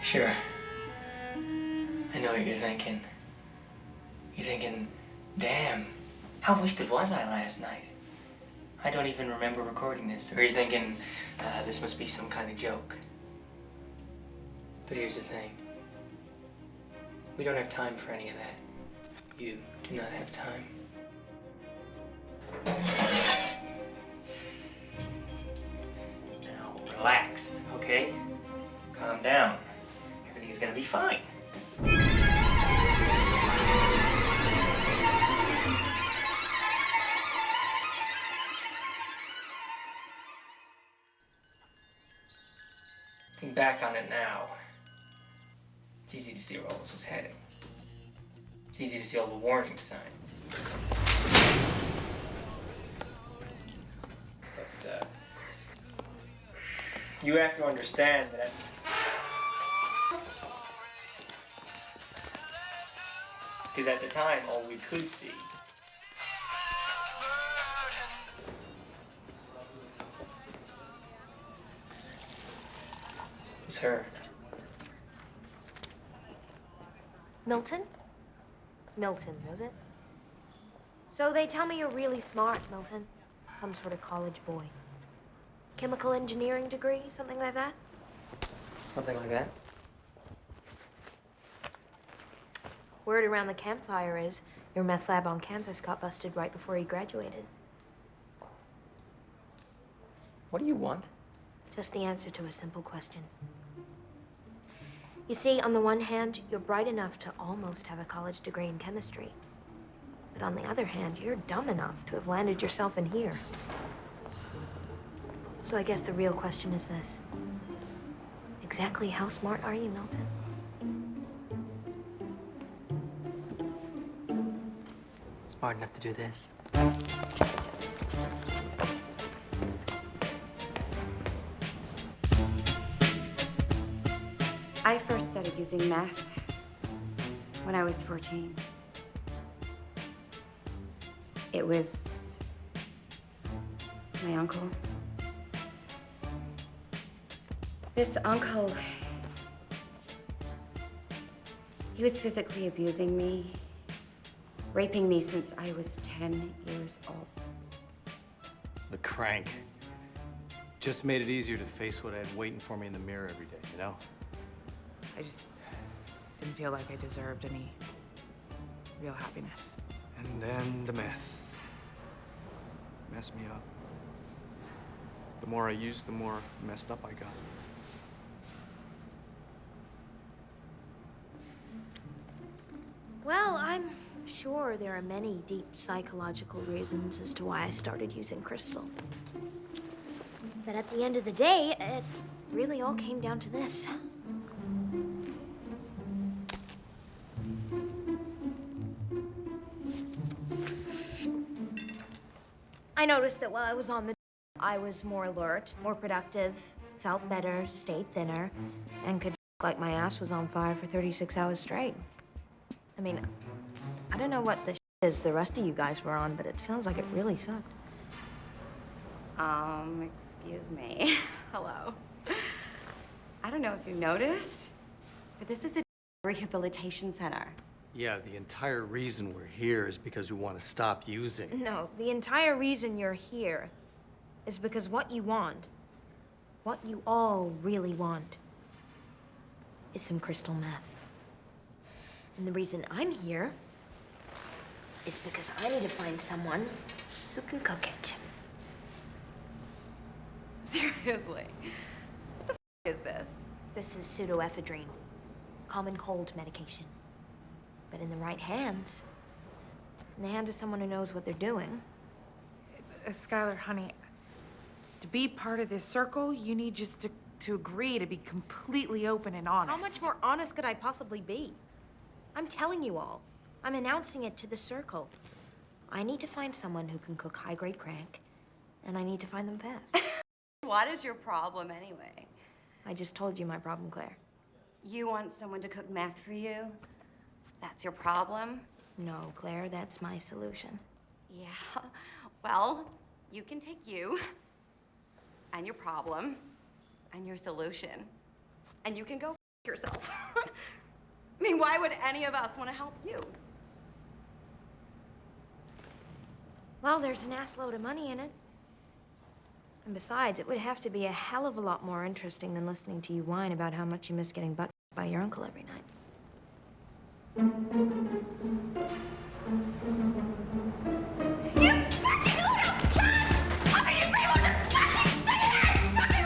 Sure. I know what you're thinking. You're thinking, damn, how wasted was I last night? I don't even remember recording this. Or you're thinking, this must be some kind of joke. But here's the thing. We don't have time for any of that. You do not have time. Now, relax, okay? Calm down. Everything's gonna be fine. Looking back on it now, it's easy to see where all this was heading. It's easy to see all the warning signs. But, you have to understand that because at the time, all we could see was her. Milton? Milton, was it? So they tell me you're really smart, Milton. Some sort of college boy. Chemical engineering degree, something like that? Something like that. Word around the campfire is your meth lab on campus got busted right before you graduated. What do you want? Just the answer to a simple question. You see, on the one hand, you're bright enough to almost have a college degree in chemistry. But on the other hand, you're dumb enough to have landed yourself in here. So I guess the real question is this. Exactly how smart are you, Milton? Smart enough to do this. I first started using meth when I was 14. It was my uncle. This uncle, he was physically abusing me, raping me since I was 10 years old. The crank. Just made it easier to face what I had waiting for me in the mirror every day, you know? I just didn't feel like I deserved any real happiness. And then the meth messed me up. The more I used, the more messed up I got. Well, I'm sure there are many deep psychological reasons as to why I started using crystal. But at the end of the day, it really all came down to this. I noticed that while I was on the I was more alert, more productive, felt better, stayed thinner, and could like my ass was on fire for 36 hours straight. I mean, I don't know what the is the rest of you guys were on, but it sounds like it really sucked. Excuse me. Hello. I don't know if you noticed, but this is a rehabilitation center. Yeah, the entire reason we're here is because we want to stop using. No, the entire reason you're here is because what you want, what you all really want, is some crystal meth. And the reason I'm here is because I need to find someone who can cook it. Seriously. What the is this? This is pseudoephedrine, common cold medication. But in the right hands, in the hands of someone who knows what they're doing. Skylar, honey, to be part of this circle, you need just to agree to be completely open and honest. How much more honest could I possibly be? I'm telling you all. I'm announcing it to the circle. I need to find someone who can cook high-grade crank, and I need to find them fast. What is your problem anyway? I just told you my problem, Claire. You want someone to cook meth for you? That's your problem? No, Claire, that's my solution. Yeah. Well, you can take you and your problem and your solution, and you can go yourself. I mean, why would any of us want to help you? Well, there's an assload of money in it. And besides, it would have to be a hell of a lot more interesting than listening to you whine about how much you miss getting butt by your uncle every night. You fucking little cunt! How can you be able to fucking say that? Fucking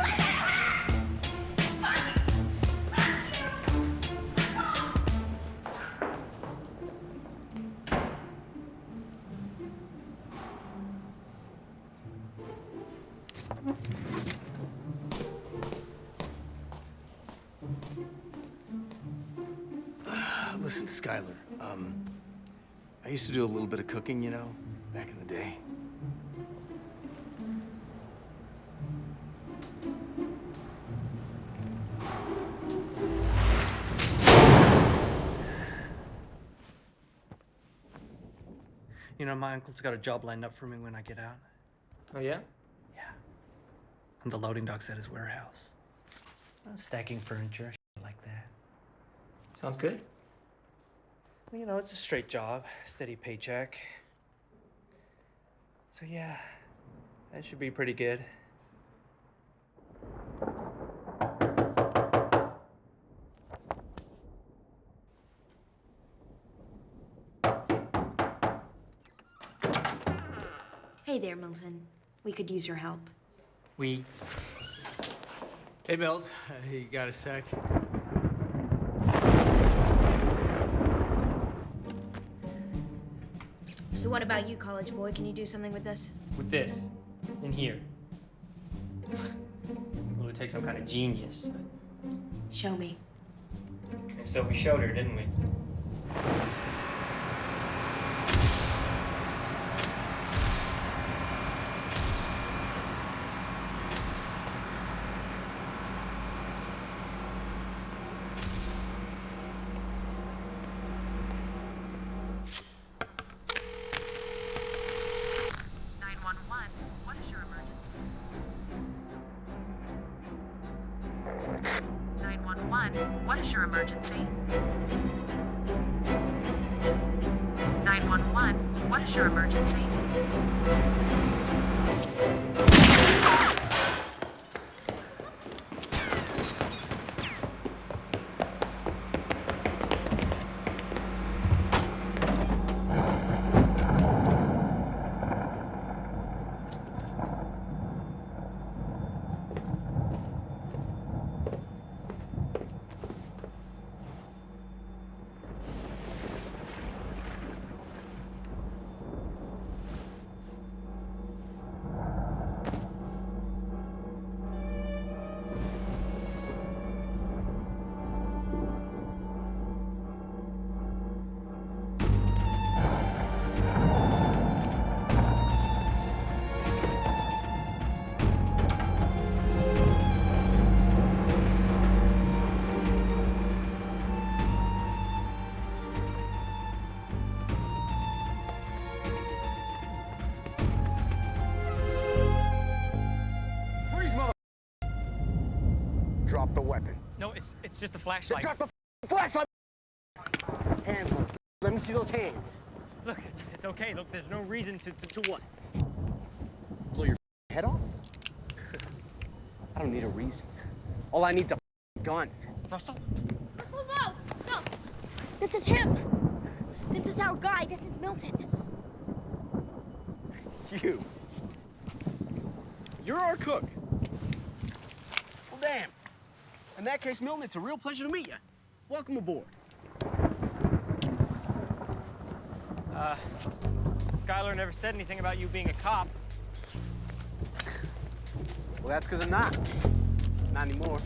Listen, Skylar, I used to do a little bit of cooking, you know, back in the day. You know, my uncle's got a job lined up for me when I get out. Oh, yeah? Yeah. On the loading docks at his warehouse. Stacking furniture, shit like that. Sounds good. Well, you know, it's a straight job, steady paycheck. So yeah, that should be pretty good. Hey there, Milton. We could use your help. We. Hey, Milt, you got a sec? So what about you, college boy? Can you do something with this? With this. In here. Well, it takes some kind of genius. Show me. And so we showed her, didn't we? What is your emergency? 911, what is your emergency? Drop the weapon. No, it's just a flashlight. Drop the flashlight! Hands, look. Let me see those hands. Look, it's okay. Look, there's no reason to what? Blow your head off? I don't need a reason. All I need's a gun. Russell? Russell, no! No! This is him! This is our guy. This is Milton. You. You're our cook. Well, damn. In that case, Milton, it's a real pleasure to meet you. Welcome aboard. Skylar never said anything about you being a cop. Well, that's because I'm not. Not anymore.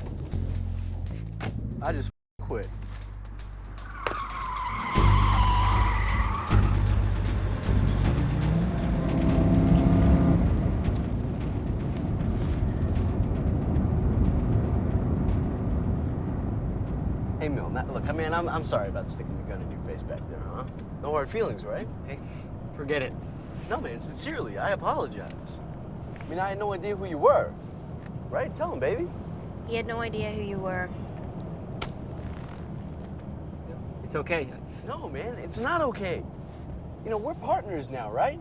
I just quit. Hey, Mil, look, I mean, I'm sorry about sticking the gun in your face back there, huh? No hard feelings, right? Hey, forget it. No, man, sincerely, I apologize. I mean, I had no idea who you were. Right? Tell him, baby. He had no idea who you were. it's okay. No, man, it's not okay. You know, we're partners now, right?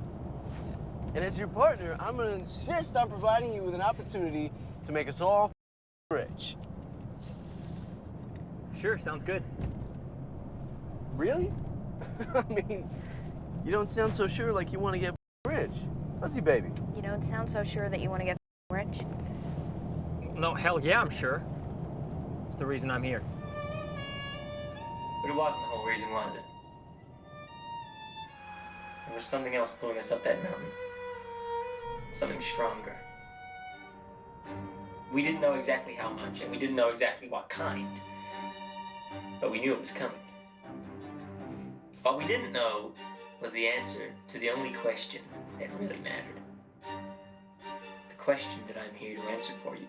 And as your partner, I'm gonna insist on providing you with an opportunity to make us all rich. Sure, sounds good. Really? I mean, you don't sound so sure like you want to get rich. Let's see, baby. You don't sound so sure that you want to get rich. No, hell yeah, I'm sure. It's the reason I'm here. But it wasn't the whole reason, was it? There was something else pulling us up that mountain. Something stronger. We didn't know exactly how much, and we didn't know exactly what kind. But we knew it was coming. What we didn't know was the answer to the only question that really mattered. The question that I'm here to answer for you.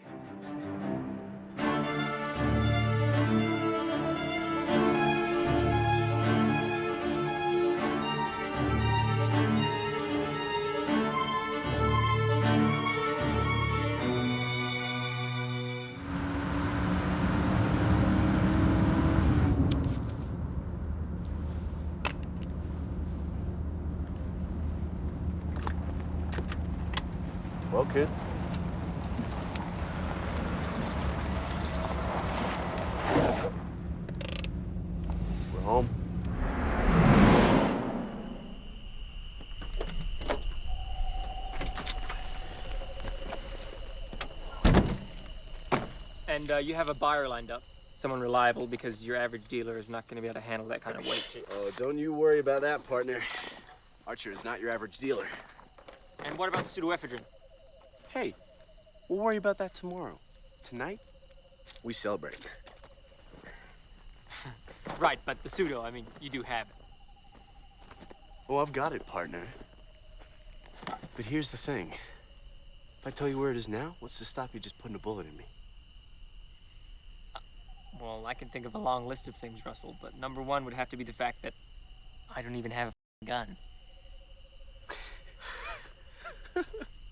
Well, kids. We're home. And you have a buyer lined up. Someone reliable, because your average dealer is not going to be able to handle that kind of weight. Oh, don't you worry about that, partner. Archer is not your average dealer. And what about pseudoephedrine? Hey, we'll worry about that tomorrow. Tonight, we celebrate. Right, but the pseudo, I mean, you do have it. Oh, I've got it, partner. But here's the thing. If I tell you where it is now, what's to stop you just putting a bullet in me? Well, I can think of a long list of things, Russell, but number one would have to be the fact that I don't even have a gun.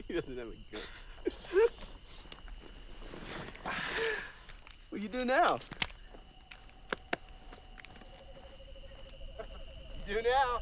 He doesn't have a gun. What you do now? You do now?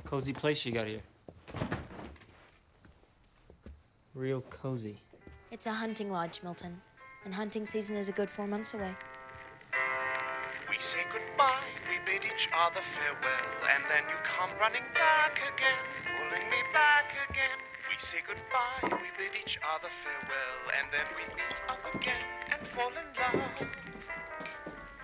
Cozy place you got here. Real cozy. It's a hunting lodge, Milton. And hunting season is a good 4 months away. We say goodbye, we bid each other farewell, and then you come running back again, pulling me back again. We say goodbye, we bid each other farewell, and then we meet up again and fall in love.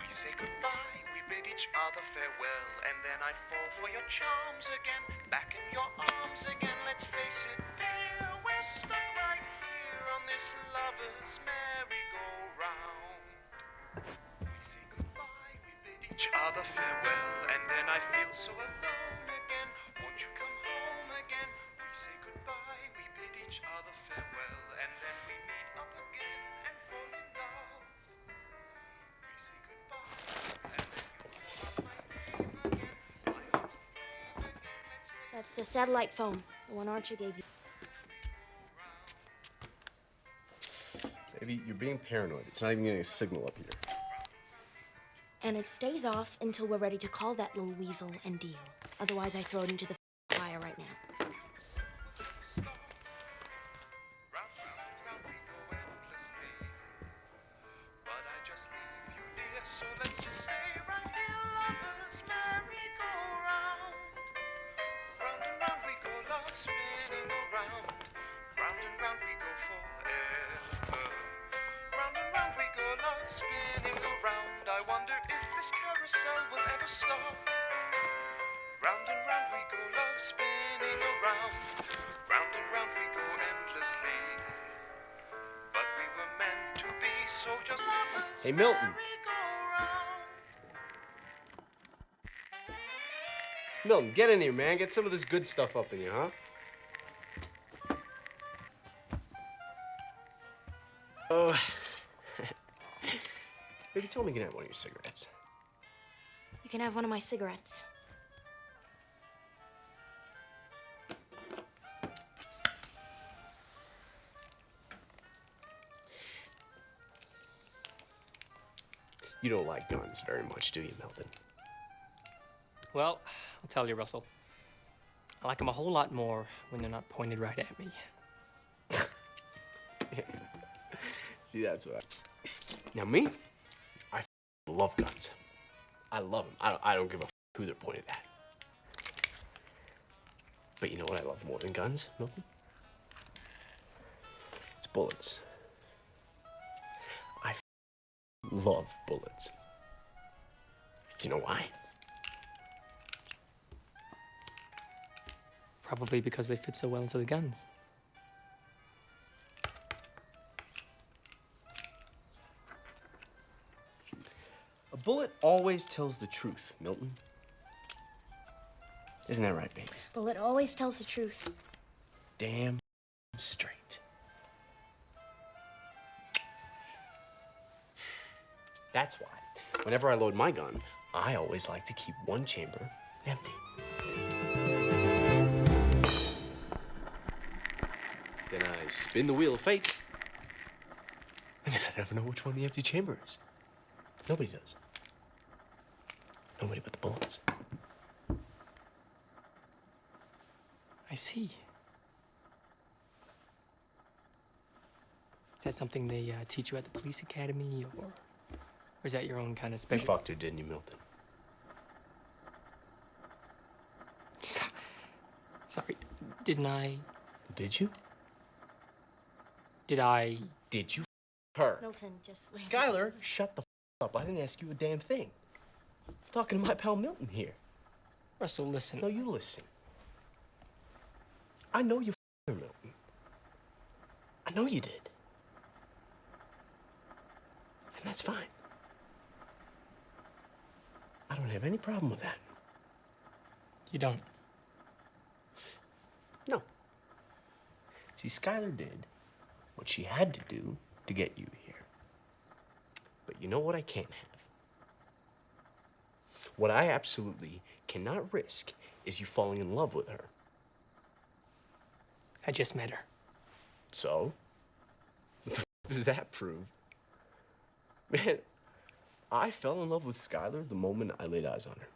We say goodbye, we bid each other farewell, and then I fall for your charms again, back in your arms again. Let's face it, dear, we're stuck right here on this lover's merry-go-round. We say goodbye, we bid each other farewell, and then I feel so alone again. Won't you come home again? We say goodbye, we bid each other farewell, and then we meet up again and fall in love. We say goodbye, and then you call out my name again. My heart's aflame again. Let's face That's the satellite phone, the one Archer gave you. Baby, you're being paranoid. It's not even getting a signal up here. And it stays off until we're ready to call that little weasel and deal. Otherwise, I throw it into the fire right now. round and round we go endlessly, but I just leave you, dear. So let's just stay right here, lovers, merry-go-round. Round and round we go, love spinning around. Round and round we go forever. Round and round we go, love spinning around. I wonder if this carousel will ever stop. Round and round we go, love spinning around. Round and round we go endlessly. But we were meant to be, so just lovers, Hey, Milton. merry-go-round. Milton, get in here, man. Get some of this good stuff up in you, huh? Oh, Baby, tell me you can have one of your cigarettes. You can have one of my cigarettes. You don't like guns very much, do you, Milton? Well, I'll tell you, Russell. I like them a whole lot more when they're not pointed right at me. See, that's what Now, me, I love guns. I love them. I don't give a who they're pointed at. But you know what I love more than guns, Milton? It's bullets. I love bullets. Do you know why? Probably because they fit so well into the guns. A bullet always tells the truth, Milton. Isn't that right, baby? Bullet always tells the truth. Damn straight. That's why, whenever I load my gun, I always like to keep one chamber empty. Then I spin the wheel of fate, and then I never know which one the empty chamber is. Nobody does. Nobody but the bullets. I see. Is that something they teach you at the police academy, or is that your own kind of You special? fucked her, didn't you, Milton? Sorry, didn't I? Did you? Did I? Did you her? Milton, just leave. Skylar, shut the up. I didn't ask you a damn thing. I'm talking to my pal Milton here. Russell, listen. No, you listen. I know you her, Milton. I know you did. And that's fine. I don't have any problem with that. You don't. No. See, Skylar did what she had to do to get you here. But you know what I can't have? What I absolutely cannot risk is you falling in love with her. I just met her. So? What the does that prove? Man, I fell in love with Skylar the moment I laid eyes on her.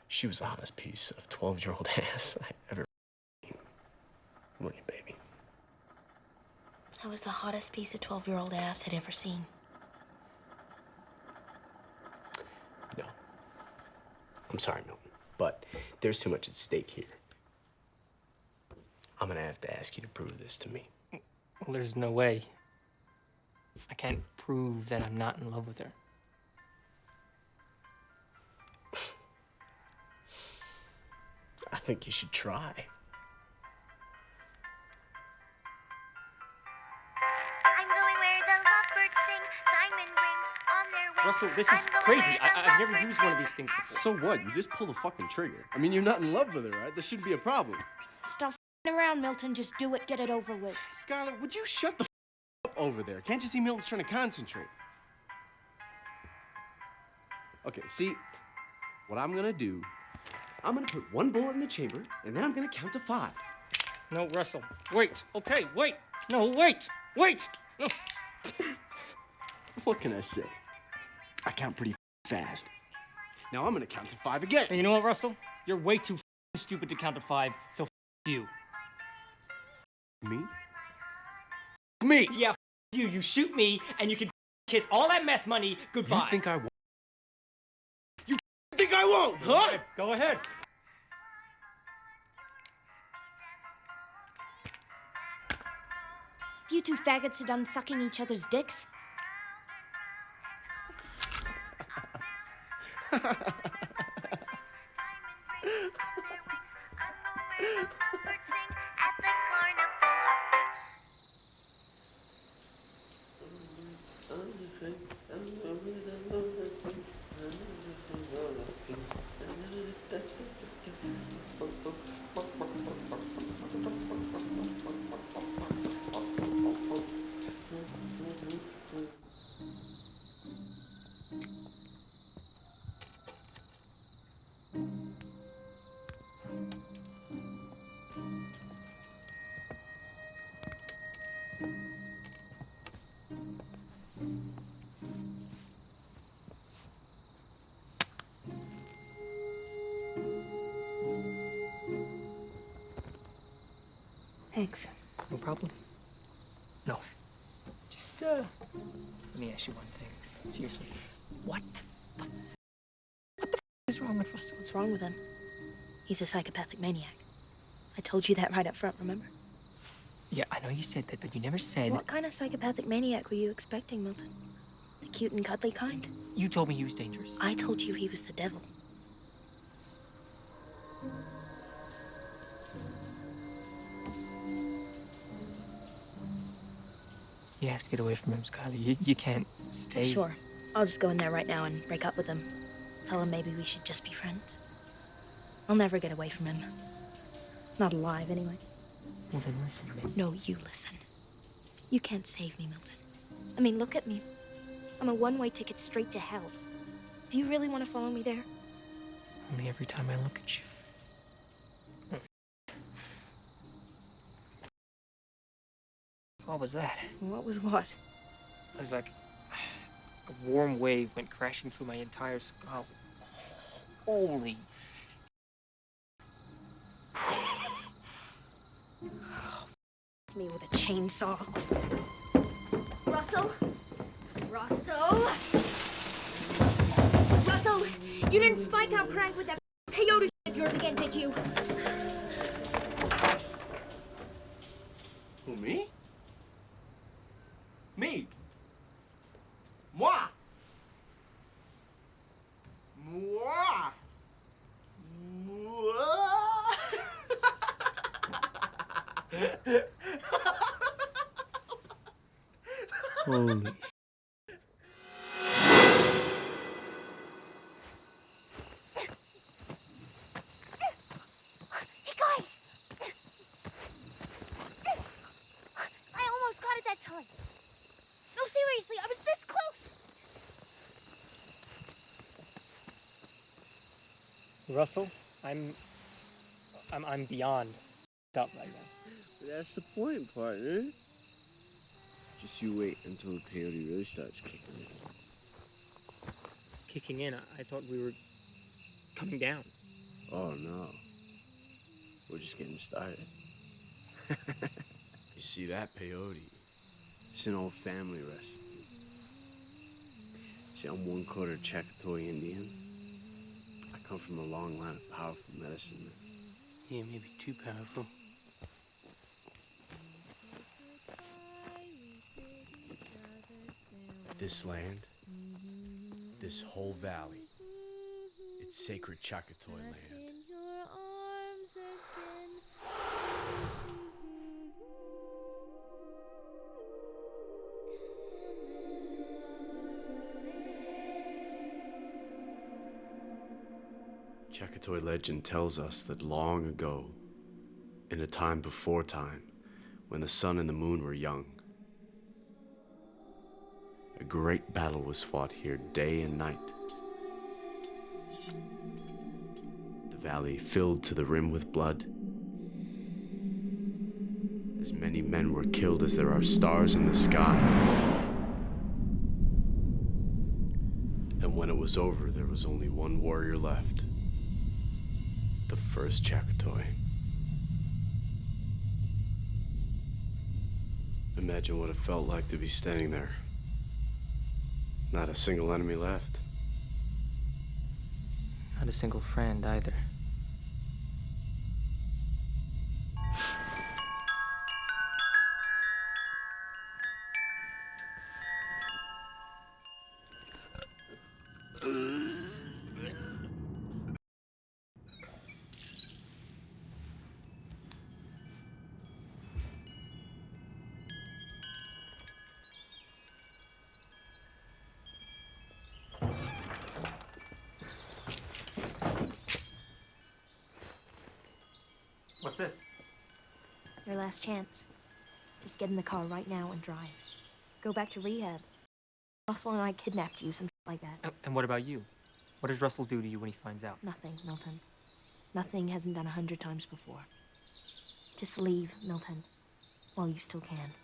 She was the hottest piece of 12-year-old ass I ever seen. Weren't you, baby? That was the hottest piece of 12-year-old ass I'd ever seen. No. I'm sorry, Milton, but there's too much at stake here. I'm gonna have to ask you to prove this to me. Well, there's no way. I can't prove that I'm not in love with her. I think you should try. I'm going where the lovebirds sing, diamond rings on their wings. Russell, this is crazy. I've never used one of these things before. So what? You just pull the fucking trigger. I mean, you're not in love with her, right? There shouldn't be a problem. Stop f***ing around, Milton. Just do it. Get it over with. Skylar, would you shut the up over there? Can't you see Milton's trying to concentrate? Okay, see, what I'm gonna do, I'm gonna put one bullet in the chamber, and then I'm gonna count to 5. No, Russell. Wait. Okay, wait. No, wait. Wait. No. What can I say? I count pretty fast. Now I'm gonna count to 5 again. And you know what, Russell? You're way too stupid to count to 5, so you. Me? Me? Yeah, you. You shoot me, and you can kiss all that meth money goodbye. You think I won't? You think I won't, huh? Go ahead. If you two faggots are done sucking each other's dicks, Thanks. No problem. No. Just, let me ask you one thing. Seriously. What the is wrong with Russell? What's wrong with him? He's a psychopathic maniac. I told you that right up front, remember? Yeah, I know you said that, but you never said... What kind of psychopathic maniac were you expecting, Milton? The cute and cuddly kind? You told me he was dangerous. I told you he was the devil. You have to get away from him, Skylar. You can't stay... Sure. I'll just go in there right now and break up with him. Tell him maybe we should just be friends. I'll never get away from him. Not alive, anyway. Well, then listen, man. No, you listen. You can't save me, Milton. I mean, look at me. I'm a one-way ticket straight to hell. Do you really want to follow me there? Only every time I look at you. What was that? What was what? It was like a warm wave went crashing through my entire skull. Holy. Me with a chainsaw. Russell? Russell? Russell, you didn't spike our prank with that peyote of yours again, did you? Who, me? Me? Moi? Moi? Holy. Hey, guys! I almost got it that time. No, seriously, I was this close. Russell, I'm beyond up right now. That's the point, partner. Just you wait until the peyote really starts kicking in. Kicking in, I thought we were coming down. Oh, no. We're just getting started. You see, that peyote, it's an old family recipe. See, I'm 1/4 Cawthorne Indian. I come from a long line of powerful medicine men. Yeah, maybe too powerful. This land, this whole valley, it's sacred Cawthorne land. Cawthorne legend tells us that long ago, in a time before time, when the sun and the moon were young, a great battle was fought here day and night. The valley filled to the rim with blood. As many men were killed as there are stars in the sky. And when it was over, there was only one warrior left. The first Cawthorne. Imagine what it felt like to be standing there. Not a single enemy left. Not a single friend either. What's this? Your last chance. Just get in the car right now and drive. Go back to rehab. Russell and I kidnapped you, some shit like that. And what about you? What does Russell do to you when he finds out? Nothing, Milton. Nothing hasn't done 100 times before. Just leave, Milton, while you still can.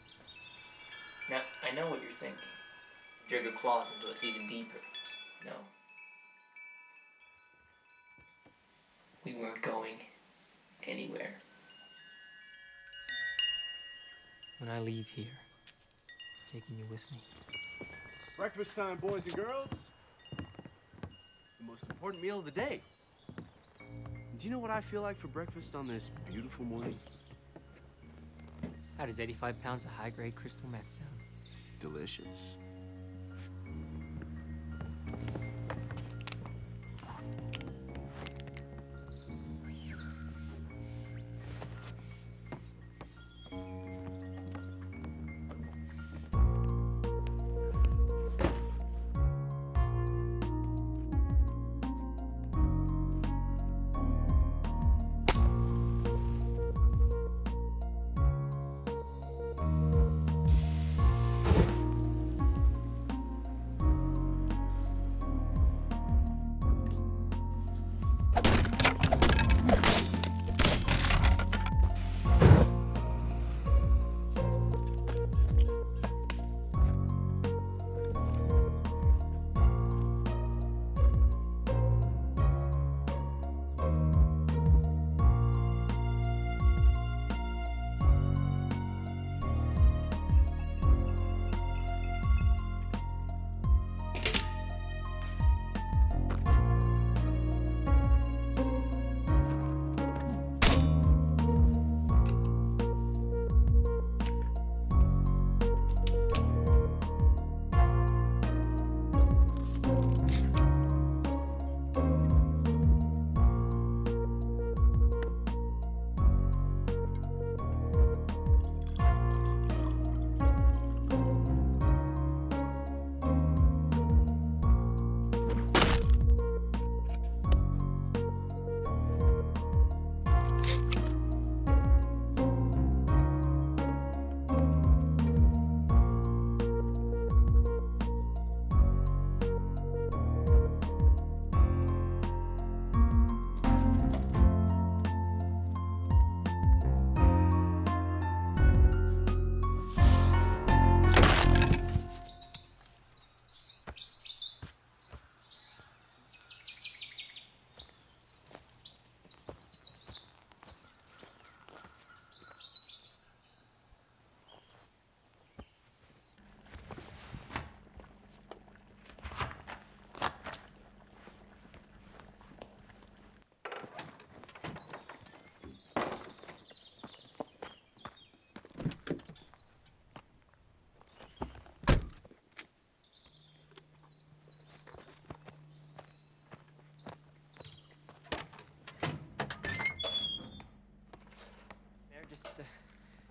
Now, I know what you're thinking. Drag your claws into us even deeper. No. We weren't going anywhere. when I leave here, taking you with me. Breakfast time, boys and girls. The most important meal of the day. Do you know what I feel like for breakfast on this beautiful morning? How does 85 pounds of high-grade crystal meth sound? Delicious.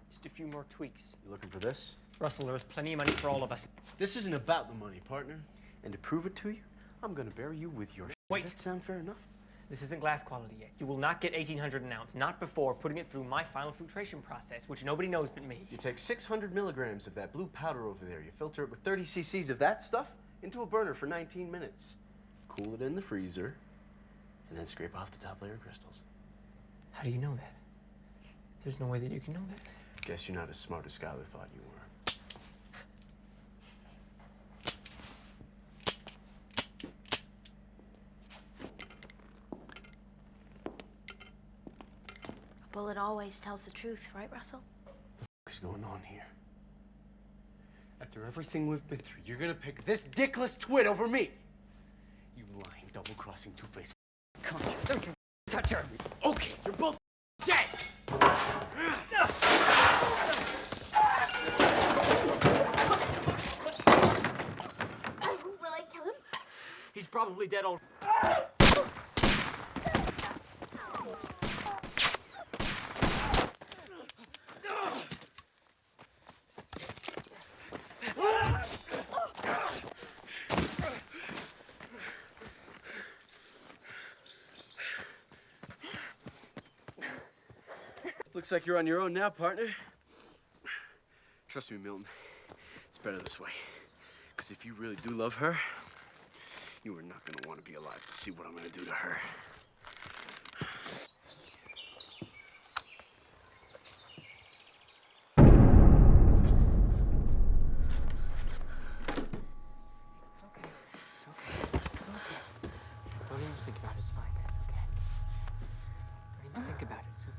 Just a few more tweaks. You looking for this? Russell, there is plenty of money for all of us. This isn't about the money, partner. And to prove it to you, I'm gonna bury you with your Wait. Does that sound fair enough? This isn't glass quality yet. You will not get 1,800 an ounce, not before putting it through my final filtration process, which nobody knows but me. You take 600 milligrams of that blue powder over there. You filter it with 30 cc's of that stuff into a burner for 19 minutes. Cool it in the freezer, and then scrape off the top layer of crystals. How do you know that? There's no way that you can know that. Guess you're not as smart as Skylar thought you were. A bullet always tells the truth, right, Russell? What the f is going on here? After everything we've been through, you're gonna pick this dickless twit over me! You lying, double-crossing, two-faced cunt. Don't you touch her! Okay, you're both dead! Will I kill him? He's probably dead already. Looks like you're on your own now, partner. Trust me, Milton. It's better this way. Because if you really do love her, you are not going to want to be alive to see what I'm going to do to her. It's okay. Don't even think about it. It's fine. It's okay. Don't even think about it. It's okay.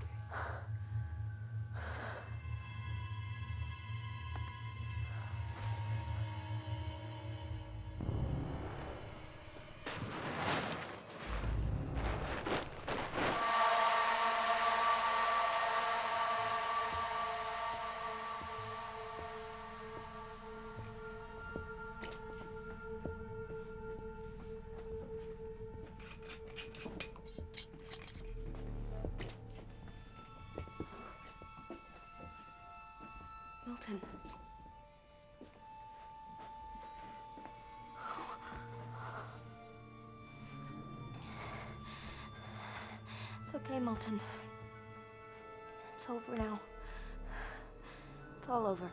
Milton. It's okay, Milton. It's over now. It's all over.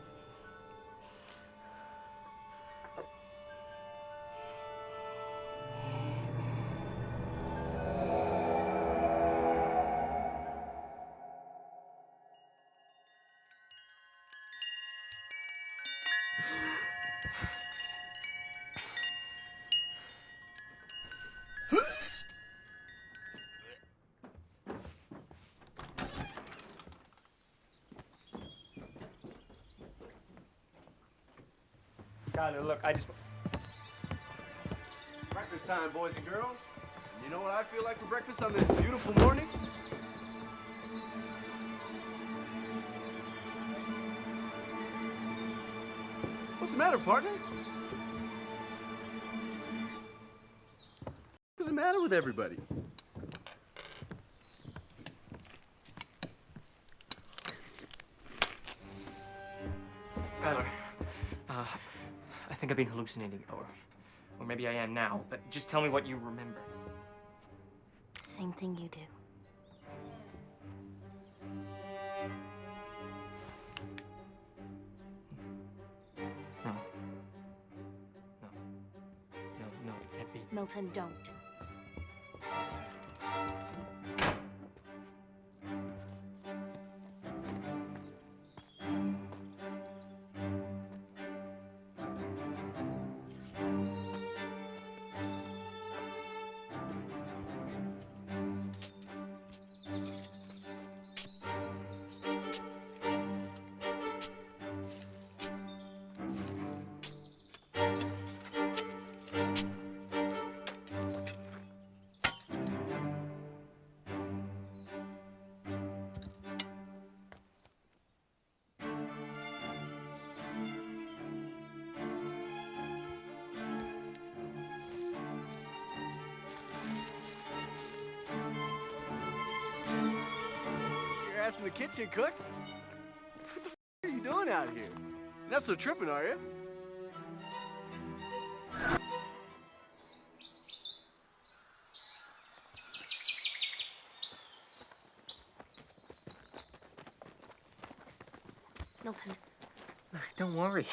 Skylar, look, I just... Breakfast time, boys and girls. And you know what I feel like for breakfast on this beautiful morning? What's the matter, partner? What's the matter with everybody? Skylar, I think I've been hallucinating, or maybe I am now, but just tell me what you remember. Same thing you do. No. No, it can't be. Milton, don't. Ass in the kitchen, cook? What the f are you doing out here? You're not so tripping, are you? Milton. Don't worry.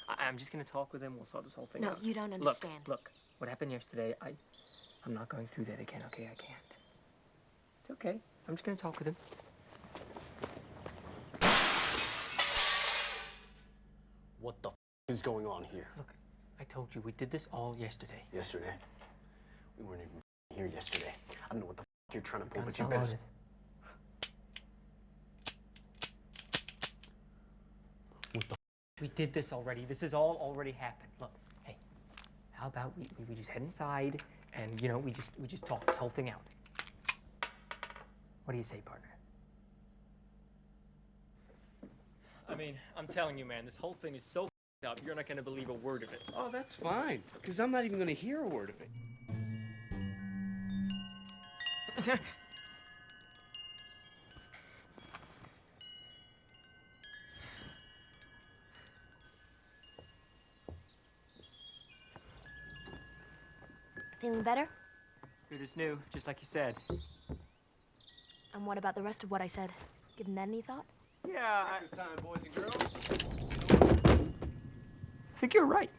I'm just gonna talk with him. We'll sort this whole thing out. No, you don't understand. Look. What happened yesterday, I'm not going through that again, okay? I can't. It's okay. I'm just gonna talk with him. What the f is going on here? Look, I told you, we did this all yesterday. Yesterday? We weren't even here yesterday. I don't know what the f you're trying to pull, but Guns you better... unloaded. What the f? We did this already. This has all already happened. Look, hey, how about we just head inside and, you know, we just talk this whole thing out. What do you say, partner? I mean, I'm telling you, man, this whole thing is so f***ed up, you're not gonna believe a word of it. Oh, that's fine, because I'm not even going to hear a word of it. Feeling better? Good as new, just like you said. And what about the rest of what I said? Given that any thought? Yeah, Breakfast time, boys and girls. I think you're right.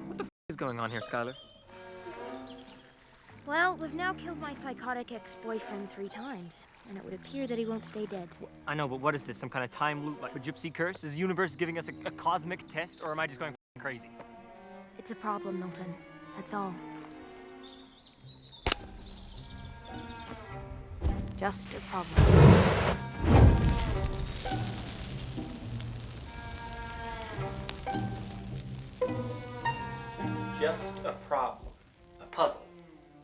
What the f is going on here, Skylar? Well, we've now killed my psychotic ex-boyfriend 3 times, and it would appear that he won't stay dead. I know, but what is this? Some kind of time loop, like a gypsy curse? Is the universe giving us a cosmic test, or am I just going f***ing crazy? It's a problem, Milton. That's all. Just a problem. Just a problem. A puzzle.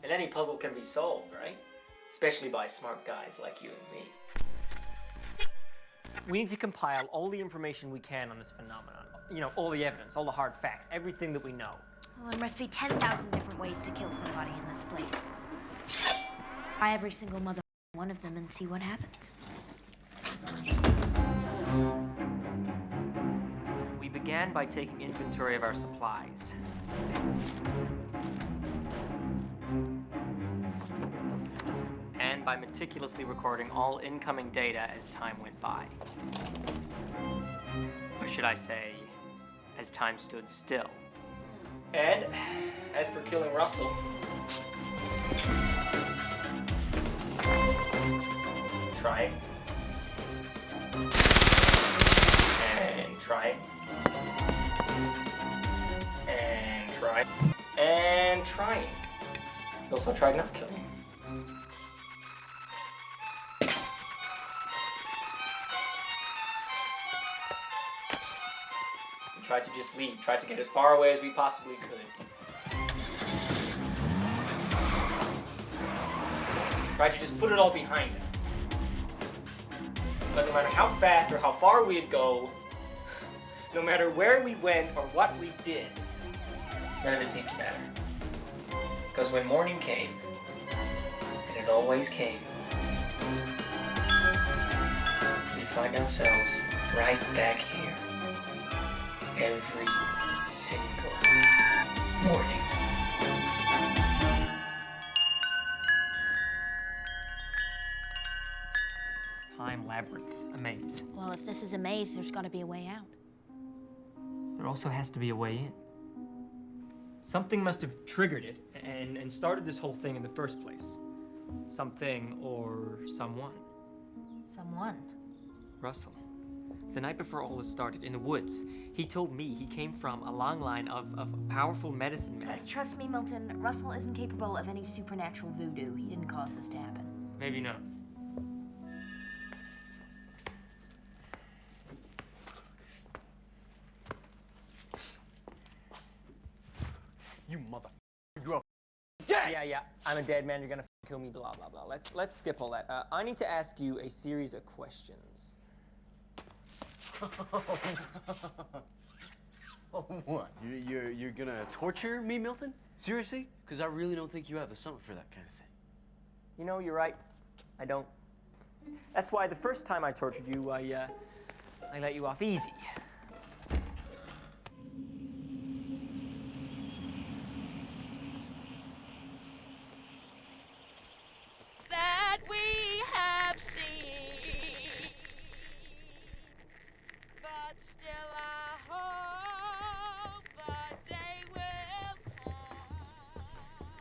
And any puzzle can be solved, right? Especially by smart guys like you and me. We need to compile all the information we can on this phenomenon. You know, all the evidence, all the hard facts, everything that we know. Well, there must be 10,000 different ways to kill somebody in this place. Try every single one of them and see what happens. We began by taking inventory of our supplies. And by meticulously recording all incoming data as time went by. Or should I say, as time stood still. And as for killing Russell, try it. And try it. And try it. And try it. You also tried not killing him. We tried to just leave, tried to get as far away as we possibly could. Tried to just put it all behind us. But no matter how fast or how far we'd go, no matter where we went or what we did, none of it seemed to matter. Because when morning came, and it always came, we'd find ourselves right back here. Every single morning. Time labyrinth, a maze. Well, if this is a maze, there's gotta be a way out. There also has to be a way in. Something must have triggered it and started this whole thing in the first place. Something or someone. Someone. Russell. The night before all this started, in the woods, he told me he came from a long line of powerful medicine men. Trust me, Milton, Russell isn't capable of any supernatural voodoo. He didn't cause this to happen. Maybe not. You mother... You're a dead! Yeah, I'm a dead man. You're gonna kill me, blah, blah, blah. Let's skip all that. I need to ask you a series of questions. Oh, what? You're gonna torture me, Milton? Seriously? Because I really don't think you have the stomach for that kind of thing. You know, you're right. I don't. That's why the first time I tortured you, I let you off easy. That we have seen, but still I hope the day will come.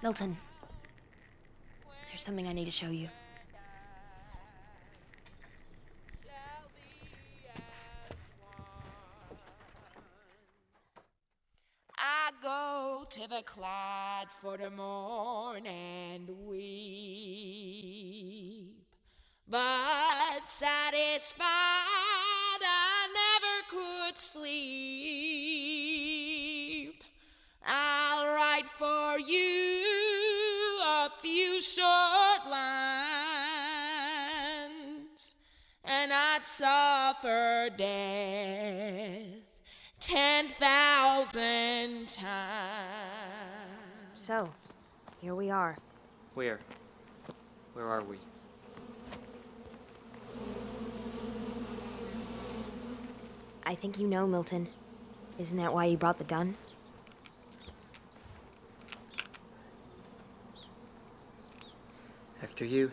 Milton, there's something I need to show you. I go to the Clyde for the morn and weep, but satisfied I never could sleep. I'll write for you a few short lines, and I'd suffer death 10,000 times. So, here we are. Where? Where are we? I think you know, Milton. Isn't that why you brought the gun? After you.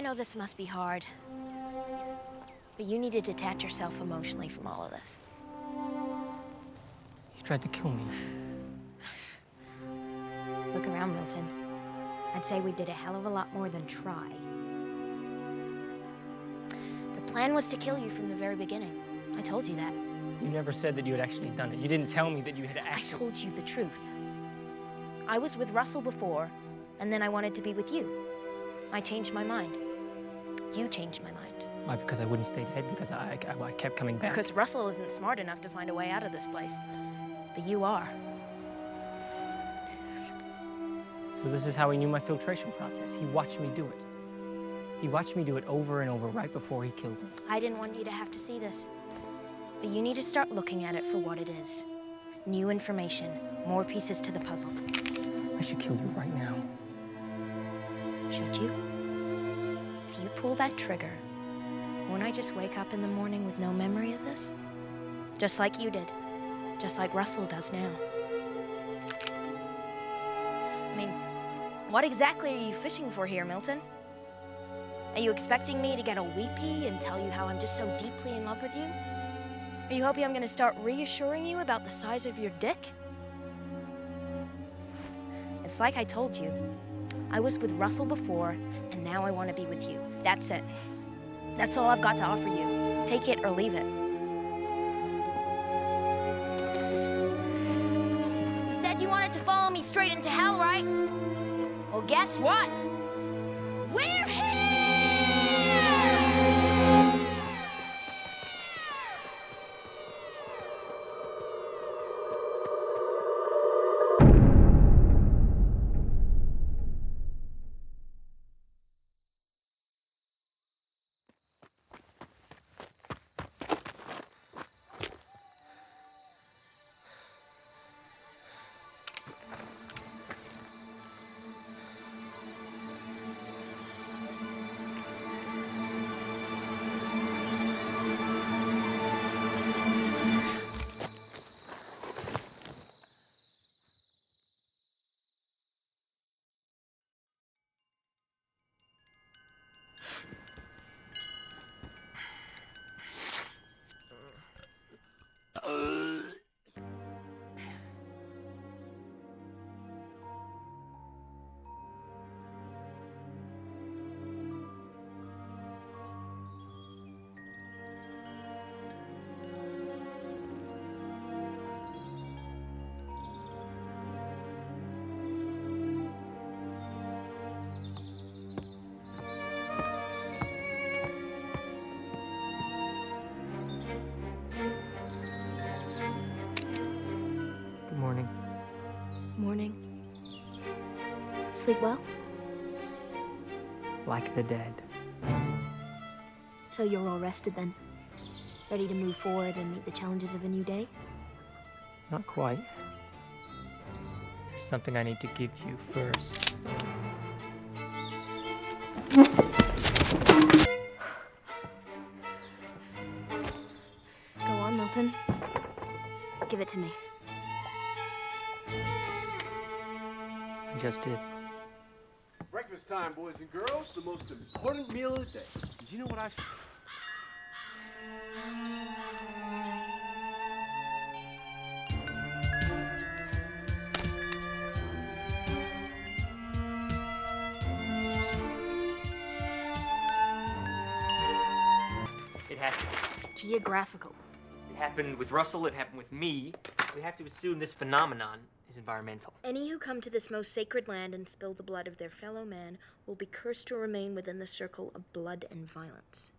know this must be hard, but you need to detach yourself emotionally from all of this. You tried to kill me. Look around, Milton. I'd say we did a hell of a lot more than try. The plan was to kill you from the very beginning. I told you that. You never said that you had actually done it. You didn't tell me that you had I actually... told you the truth. I was with Russell before, and then I wanted to be with you. I changed my mind. You changed my mind. Why? Because I wouldn't stay dead? Because I kept coming back? Because Russell isn't smart enough to find a way out of this place. But you are. So this is how he knew my filtration process. He watched me do it. He watched me do it over and over right before he killed me. I didn't want you to have to see this. But you need to start looking at it for what it is. New information, more pieces to the puzzle. I should kill you right now. Should you? If you pull that trigger, won't I just wake up in the morning with no memory of this? Just like you did. Just like Russell does now. I mean, what exactly are you fishing for here, Milton? Are you expecting me to get all weepy and tell you how I'm just so deeply in love with you? Are you hoping I'm gonna start reassuring you about the size of your dick? It's like I told you. I was with Russell before, and now I want to be with you. That's it. That's all I've got to offer you. Take it or leave it. You said you wanted to follow me straight into hell, right? Well, guess what? We're here! Morning. Sleep well? Like the dead. So you're all rested then? Ready to move forward and meet the challenges of a new day? Not quite. There's something I need to give you first. Go on, Milton. Give it to me. I just did. Breakfast time, boys and girls. The most important meal of the day. Do you know what I... It has to be. Geographical. It happened with Russell, it happened with me. We have to assume this phenomenon is environmental. Any who come to this most sacred land and spill the blood of their fellow man will be cursed to remain within the circle of blood and violence.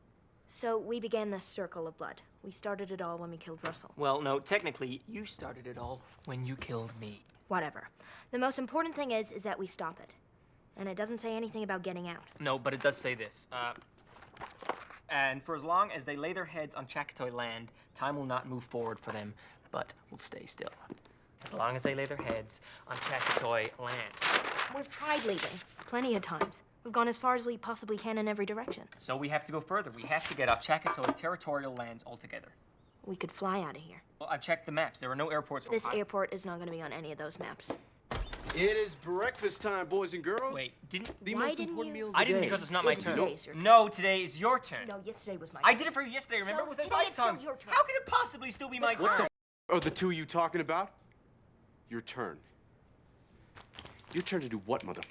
So we began this circle of blood. We started it all when we killed Russell. Well, no, technically, you started it all when you killed me. Whatever. The most important thing is that we stop it. And it doesn't say anything about getting out. No, but it does say this. And for as long as they lay their heads on Cawthorne land, time will not move forward for them, but will stay still. As long as they lay their heads on Cawthorne land. We've tried leaving. Plenty of times. We've gone as far as we possibly can in every direction. So we have to go further. We have to get off Cawthorne territorial lands altogether. We could fly out of here. Well, I've checked the maps. There are no airports for This airport is not going to be on any of those maps. It is breakfast time, boys and girls. Wait, didn't... The Why most didn't important you- meal of the I didn't day. because it's not my turn. Today is your turn. No, today is your turn. No, yesterday was my I turn. did it for you yesterday, remember? So With those today ice it's still tongues. your turn. How can it possibly still be my What turn? the are the two you talking about? Your turn. Your turn to do what, mother?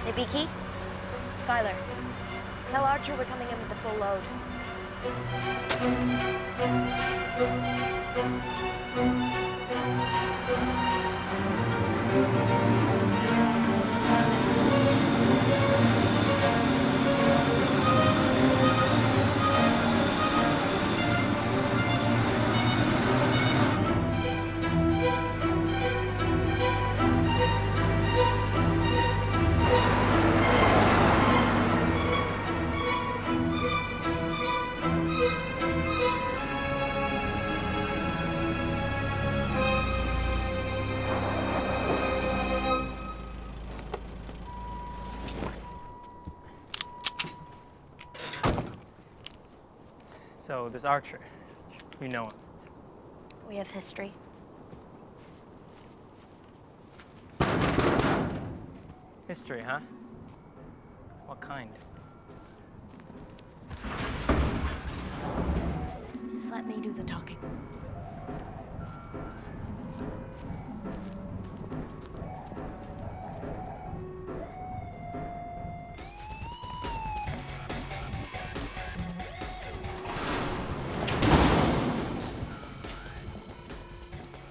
Nabiki? Skylar, tell Archer we're coming in with the full load. So, this Archer, you know him. We have history. History, huh? What kind? Just let me do the talking.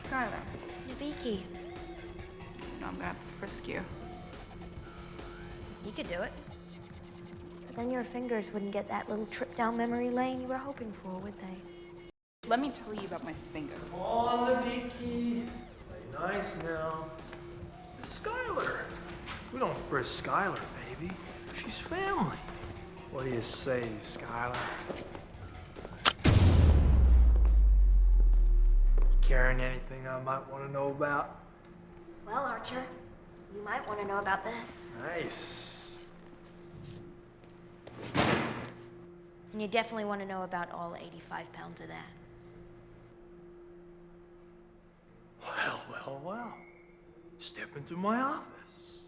Skylar, Nabiki, no, I'm gonna have to frisk you. you could do it. But then your fingers wouldn't get that little trip down memory lane you were hoping for, would they? Let me tell you about my finger. Come on, Nabiki. Play nice now. It's Skylar. We don't frisk Skylar, baby. She's family. What do you say, Skylar? Carrying anything I might want to know about? Well, Archer, you might want to know about this. Nice. And you definitely want to know about all 85 pounds of that. Well. Step into my office.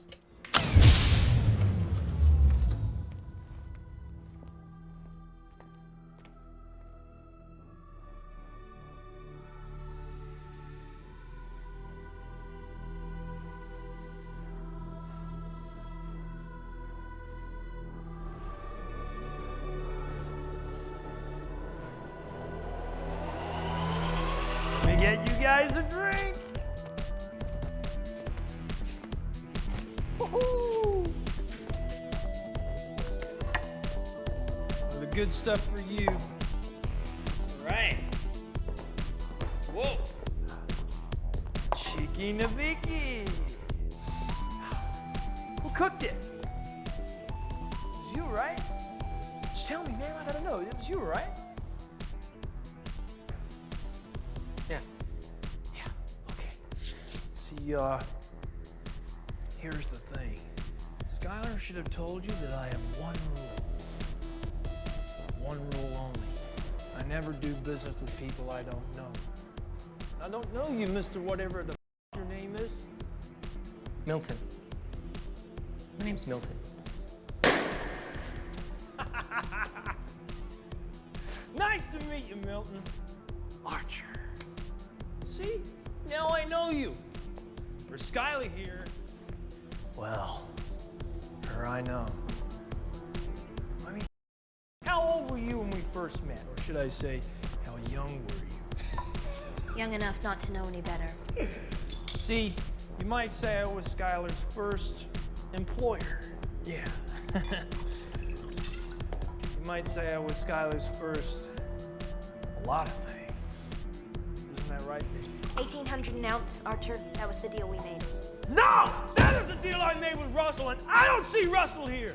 Let me get you guys a drink. Woohoo! The good stuff for you. All right. Whoa. Cheeky Nabiki. Who cooked it? It was you, right? Just tell me, man. I gotta know. It was you, right? Yeah. Okay. See, here's the thing. Skylar should have told you that I have one rule. One rule only. I never do business with people I don't know. I don't know you, Mr. Whatever the your name is. Milton. My name's Milton. Nice to meet you, Milton. Archer. See? Now I know you. For Skylar here, well, her I know. I mean, how old were you when we first met? Or should I say, how young were you? Young enough not to know any better. See, you might say I was Skylar's first employer. Yeah. You might say I was Skylar's first a lot of things. Isn't that right, baby? 1,800 an ounce, Archer. That was the deal we made. No! That is the deal I made with Russell, and I don't see Russell here!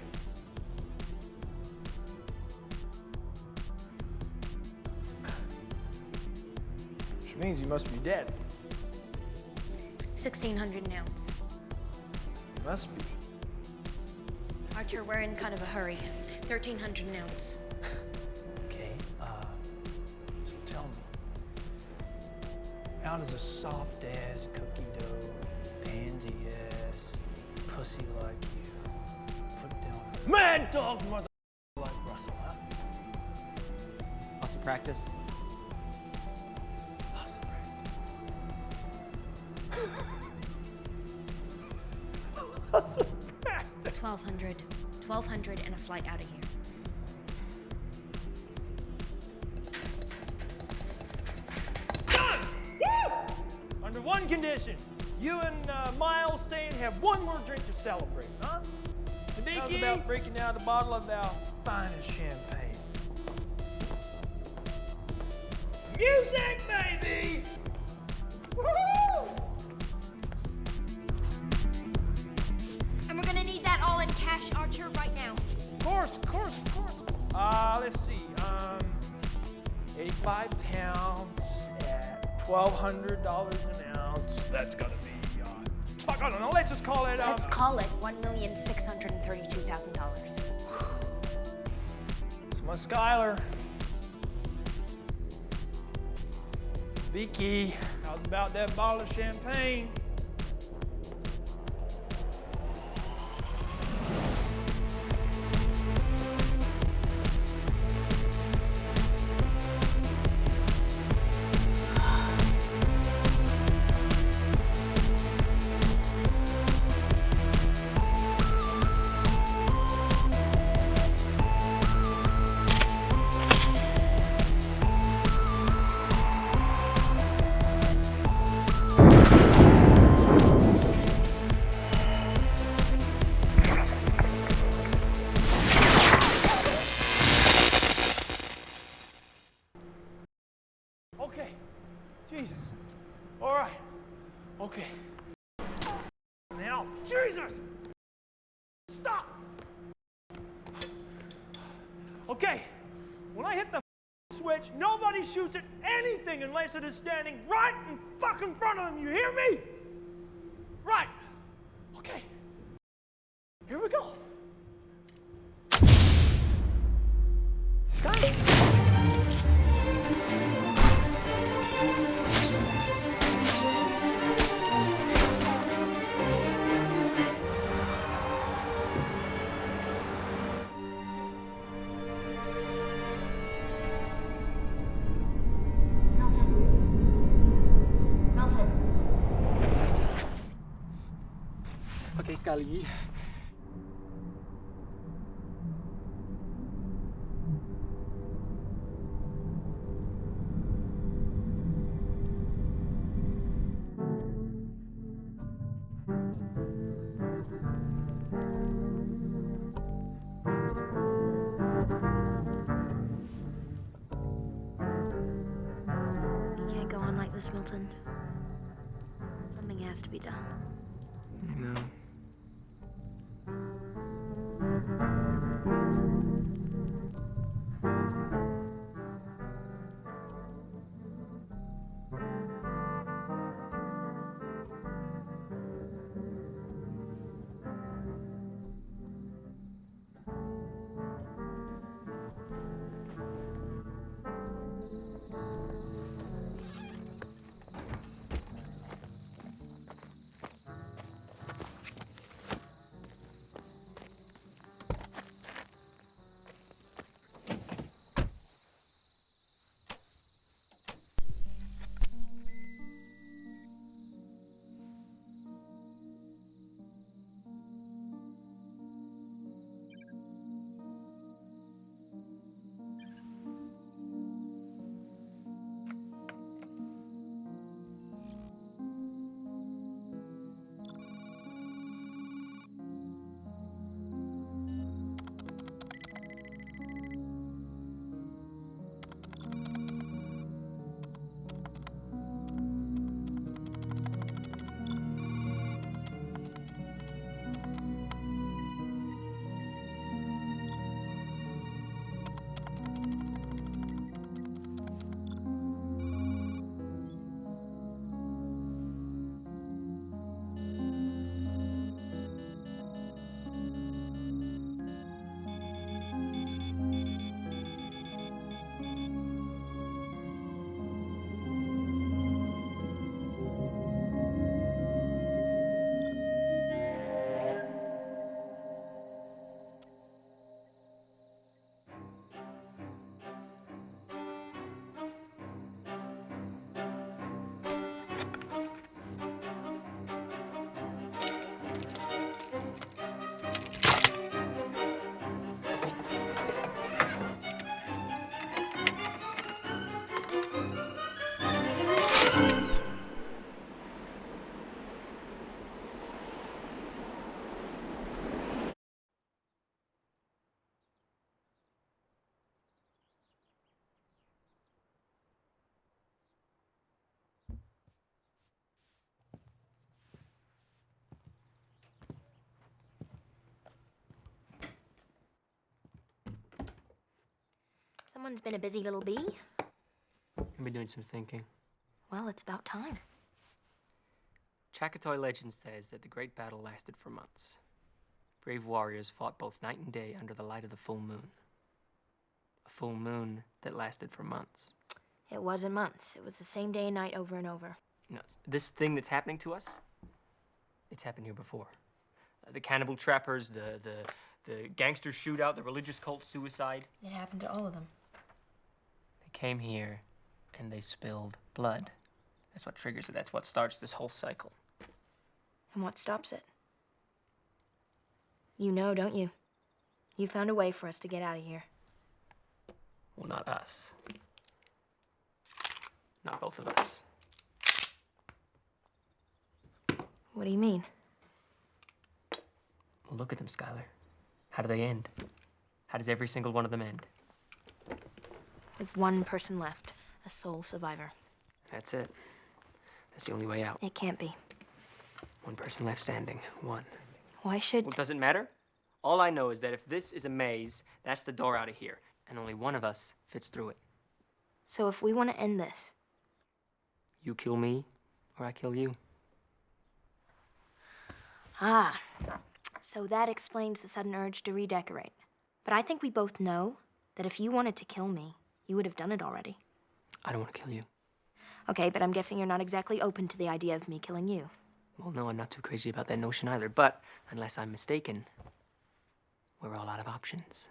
Which means he must be dead. 1,600 an ounce. He must be. Archer, we're in kind of a hurry. 1,300 notes. Okay, so tell me, how does a soft-ass cookie dough, pansy-ass, pussy like you put down a mad dog mother like Russell, huh? Awesome practice. Awesome practice. 1,200. 1,200 and a flight out of here. Done! Woo! Under one condition. You and Milo stay and have one more drink to celebrate, huh? How's about breaking out a bottle of our finest champagne? Music, baby! Woo! And we're gonna need that all in cash, Archer, right now. Of course. Let's see. 85 pounds at $1,200 an ounce. That's gonna be, fuck, I don't know. Let's just call it. Let's call it $1,632,000. It's my Skylar. Vicky, how's about that bottle of champagne? Okay, Jesus. All right, okay. Now, Jesus! Stop! Okay, when I hit the switch, nobody shoots at anything unless it is standing right in fucking front of them, you hear me? Right, okay. Here we go. Okay, Scully. You can't go on like this, Milton. Something has to be done. I know. Someone's been a busy little bee. I've been doing some thinking. Well, it's about time. Cawthorne legend says that the great battle lasted for months. Brave warriors fought both night and day under the light of the full moon. A full moon that lasted for months. It wasn't months. It was the same day and night over and over. You know, this thing that's happening to us, it's happened here before. The cannibal trappers, the gangster shootout, the religious cult suicide. It happened to all of them. They came here and they spilled blood. That's what triggers it. That's what starts this whole cycle. And what stops it? You know, don't you? You found a way for us to get out of here. Well, not us. Not both of us. What do you mean? Well, look at them, Skylar. How do they end? How does every single one of them end? With one person left, a sole survivor. That's it. That's the only way out. It can't be. One person left standing. One. Why should... Well, does it matter? All I know is that if this is a maze, that's the door out of here. And only one of us fits through it. So if we want to end this... You kill me, or I kill you. Ah. So that explains the sudden urge to redecorate. But I think we both know that if you wanted to kill me, you would have done it already. I don't want to kill you. Okay, but I'm guessing you're not exactly open to the idea of me killing you. Well, no, I'm not too crazy about that notion either. But, unless I'm mistaken, we're all out of options.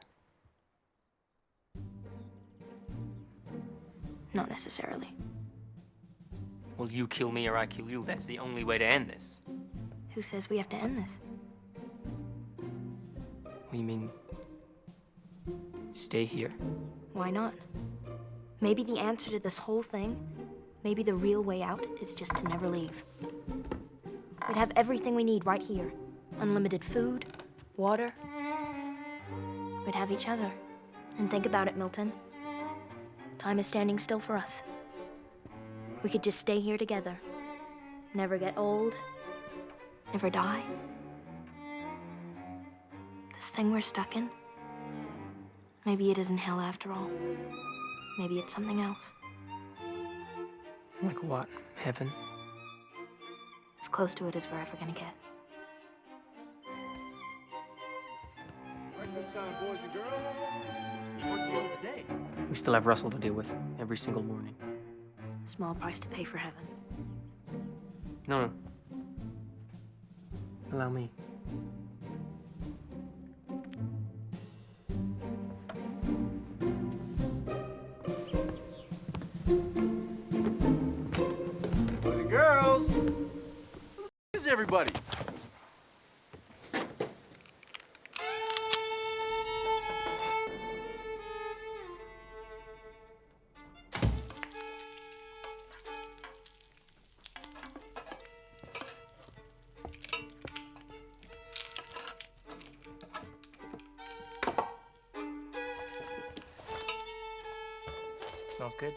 Not necessarily. Well, you kill me or I kill you. That's the only way to end this. Who says we have to end this? What do you mean? Stay here? Why not? Maybe the answer to this whole thing, maybe the real way out is just to never leave. We'd have everything we need right here. Unlimited food, water. We'd have each other. And think about it, Milton. Time is standing still for us. We could just stay here together. Never get old. Never die. This thing we're stuck in, maybe it isn't hell after all. Maybe it's something else. Like what? Heaven? As close to it as we're ever gonna get. Breakfast time, boys and girls. What deal of the day? We still have Russell to deal with every single morning. Small price to pay for heaven. No. Allow me. Boys and girls! Where's everybody? Smells good.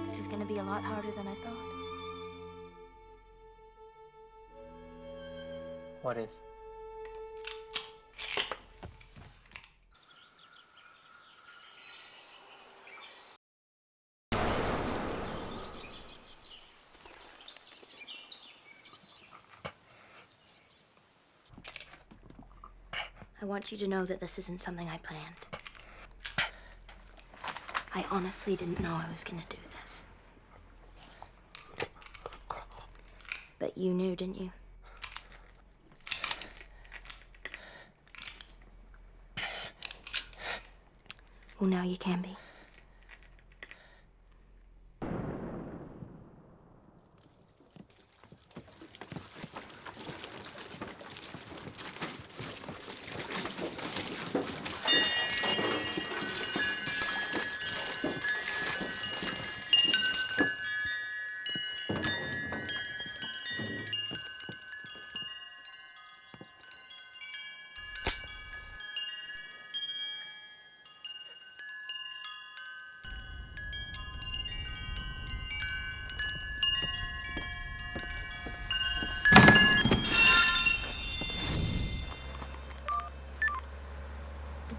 This is gonna be a lot harder than I thought. What is? I want you to know that this isn't something I planned. I honestly didn't know I was gonna do this. But you knew, didn't you? Well, now you can be.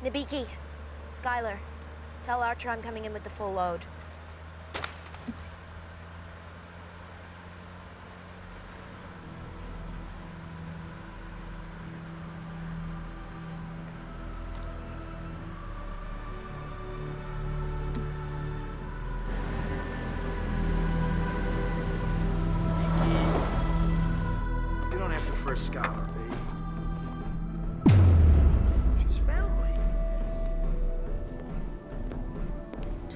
Nabiki, Skylar, tell Archer I'm coming in with the full load. You don't have to frisk Skylar, baby. She's family.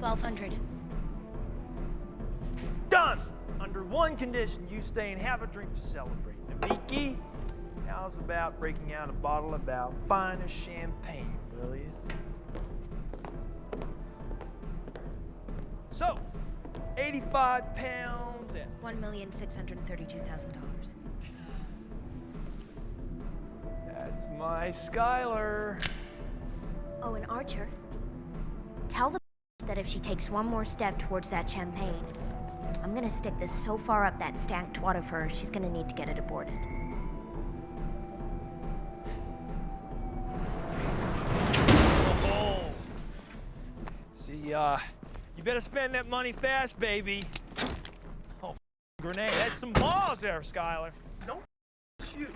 1200. Done! Under one condition, you stay and have a drink to celebrate. Nabiki, how's about breaking out a bottle of our finest champagne, will you? So, 85 pounds at $1,632,000. That's my Skylar. Oh, and Archer, tell the that if she takes one more step towards that champagne, I'm gonna stick this so far up that stank twat of hers, she's gonna need to get it aborted. Oh. See, you better spend that money fast, baby. Oh, grenade. That's some balls there, Skylar. Don't shoot.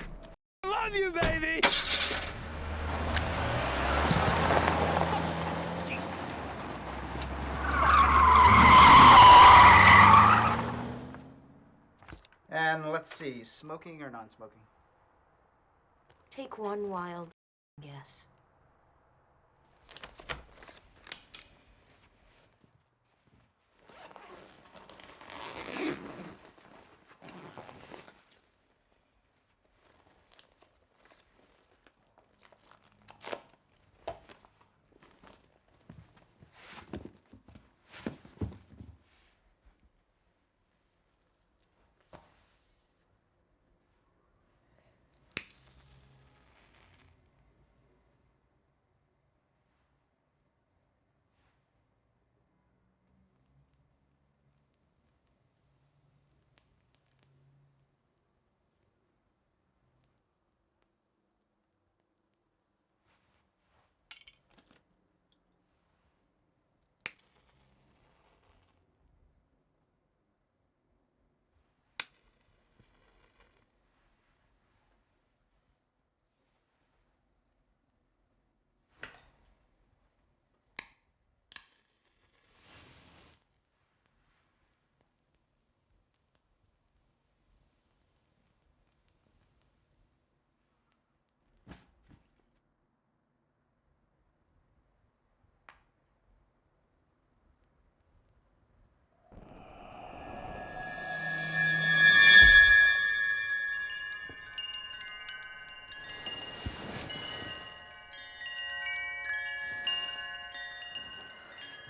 I love you, baby! And let's see, smoking or non-smoking? Take one wild guess.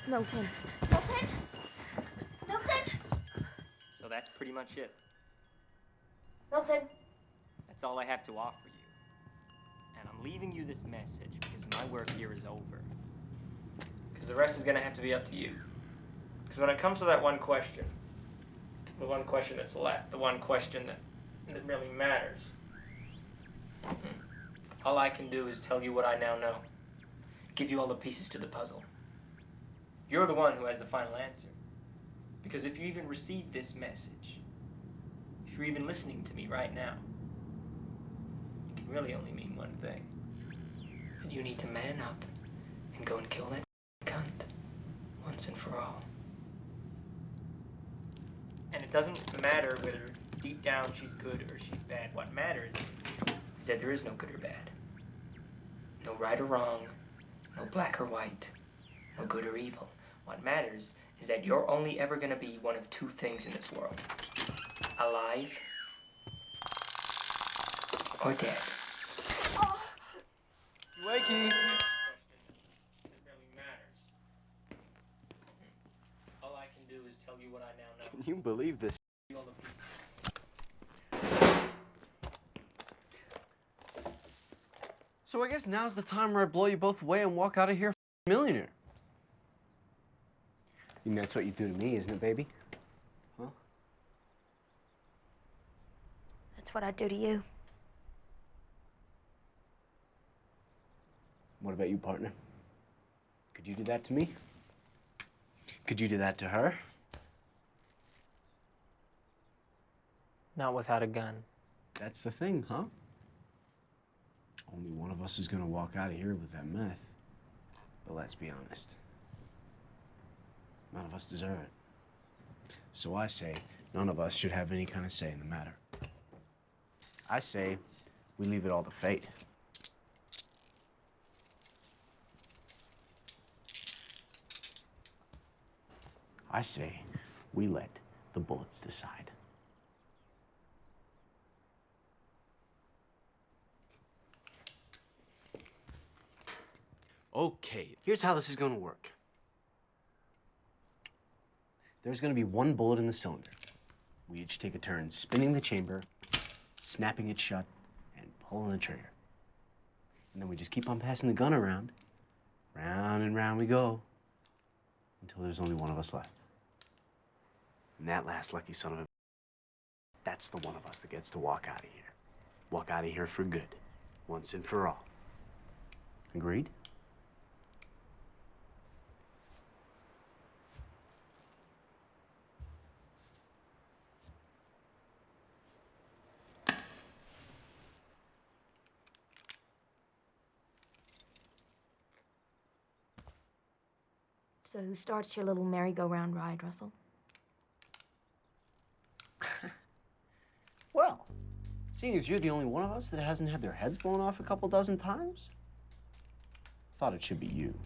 Milton. Milton? Milton? So that's pretty much it. Milton. That's all I have to offer you. And I'm leaving you this message because my work here is over. Because the rest is going to have to be up to you. Because when it comes to that one question, the one question that's left, the one question that really matters, all I can do is tell you what I now know. Give you all the pieces to the puzzle. You're the one who has the final answer. Because if you even received this message, if you're even listening to me right now, it can really only mean one thing. That you need to man up and go and kill that cunt. One once and for all. And it doesn't matter whether deep down she's good or she's bad. What matters is that there is no good or bad. No right or wrong, no black or white, no good or evil. What matters is that you're only ever going to be one of two things in this world. Alive or dead. Wakey. All I can do is tell you what I now know. Can you believe this? All the pieces. So I guess now's the time where I blow you both away and walk out of here a millionaire. I mean, that's what you do to me, isn't it, baby? Huh? That's what I'd do to you. What about you, partner? Could you do that to me? Could you do that to her? Not without a gun. That's the thing, huh? Only one of us is gonna walk out of here with that meth. But let's be honest. None of us deserve it. So I say, none of us should have any kind of say in the matter. I say, we leave it all to fate. I say, we let the bullets decide. Okay, here's how this is gonna work. There's gonna be one bullet in the cylinder. We each take a turn spinning the chamber, snapping it shut, and pulling the trigger. And then we just keep on passing the gun around. Round and round we go, until there's only one of us left. And that last lucky son of a... that's the one of us that gets to walk out of here. Walk out of here for good, once and for all. Agreed? So who starts your little merry-go-round ride, Russell? Well, seeing as you're the only one of us that hasn't had their heads blown off a couple dozen times, I thought it should be you.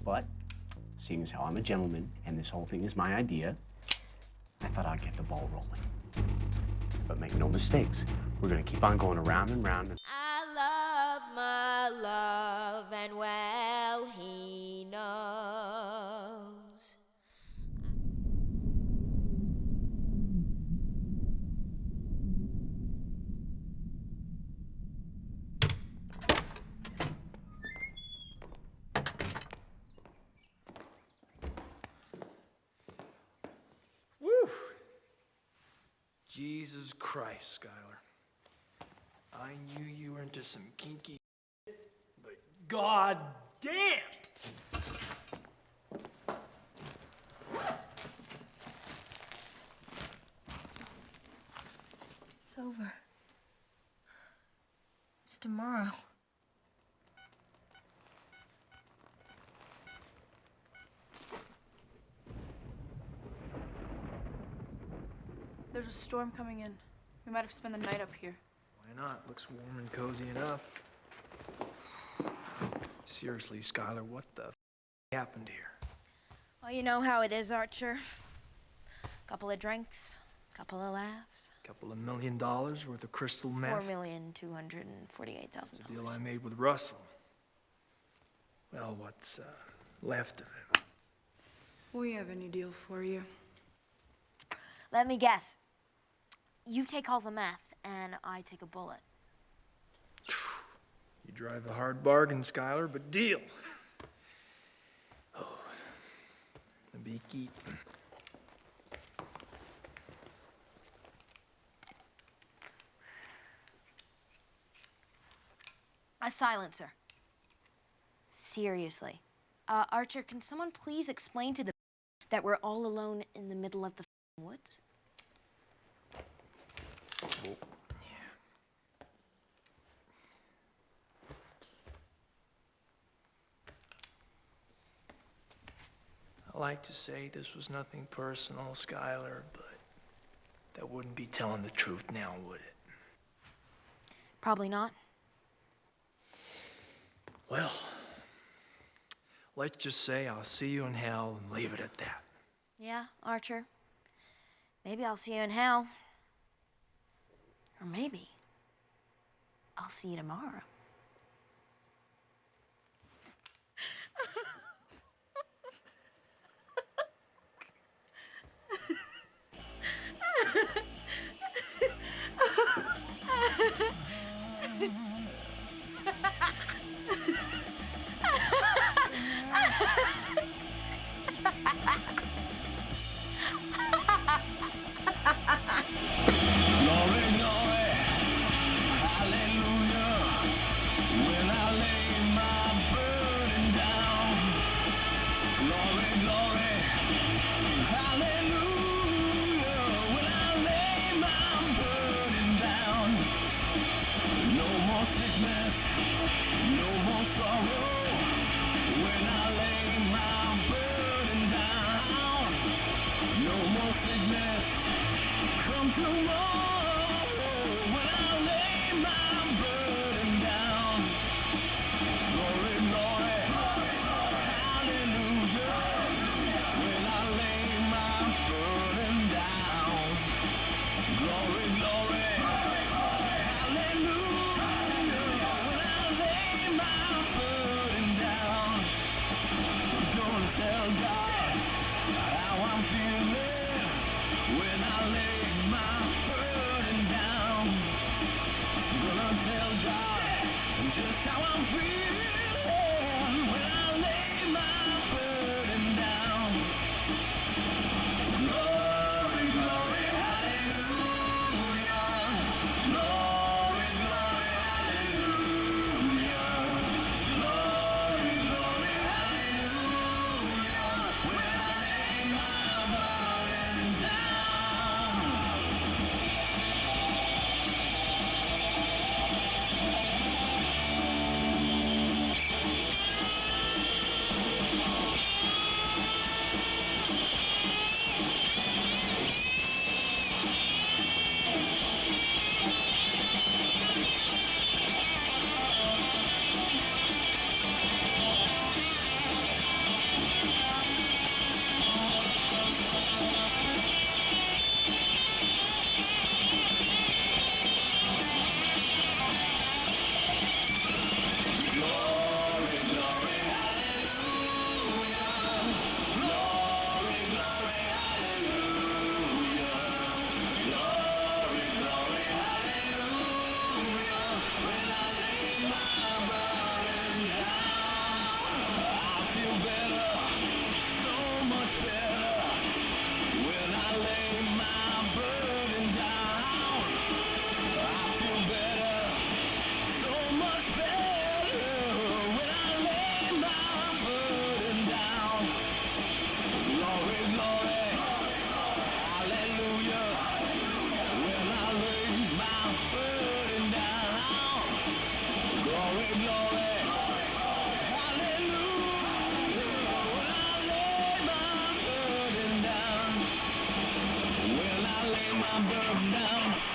But, seeing as how I'm a gentleman and this whole thing is my idea, I thought I'd get the ball rolling. But make no mistakes, we're gonna keep on going around and round. I love my love, and well he knows. Woo! Jesus Christ, Skylar. I knew you were into some kinky shit, but god damn! It's over. It's tomorrow. There's a storm coming in. We might have to spend the night up here. Why not? Looks warm and cozy enough. Seriously, Skylar, what the happened here? Well, you know how it is, Archer. Couple of drinks, couple of laughs. Couple of $1 million worth of crystal meth. $4,248,000. It's a deal I made with Russell. Well, what's left of it? We have a new deal for you. Let me guess. You take all the meth, and I take a bullet. You drive the hard bargain, Skylar, but deal. Oh, the beaky. A silencer. Seriously. Archer, can someone please explain to the that we're all alone in the middle of the woods? Oh. like to say this was nothing personal, Skylar, but that wouldn't be telling the truth now, would it? Probably not. Well, let's just say I'll see you in hell and leave it at that. Yeah, Archer. Maybe I'll see you in hell. Or maybe I'll see you tomorrow.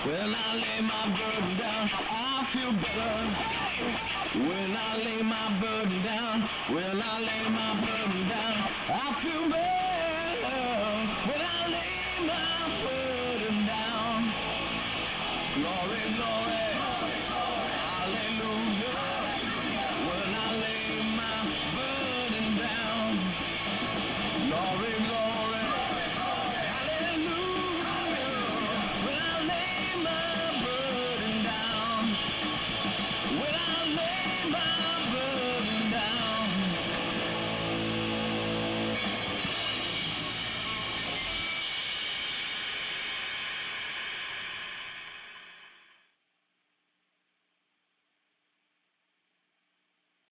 When I lay my burden down, I feel better. When I lay my burden down, when I lay my burden down, I feel better. When I lay my burden down, glory, glory.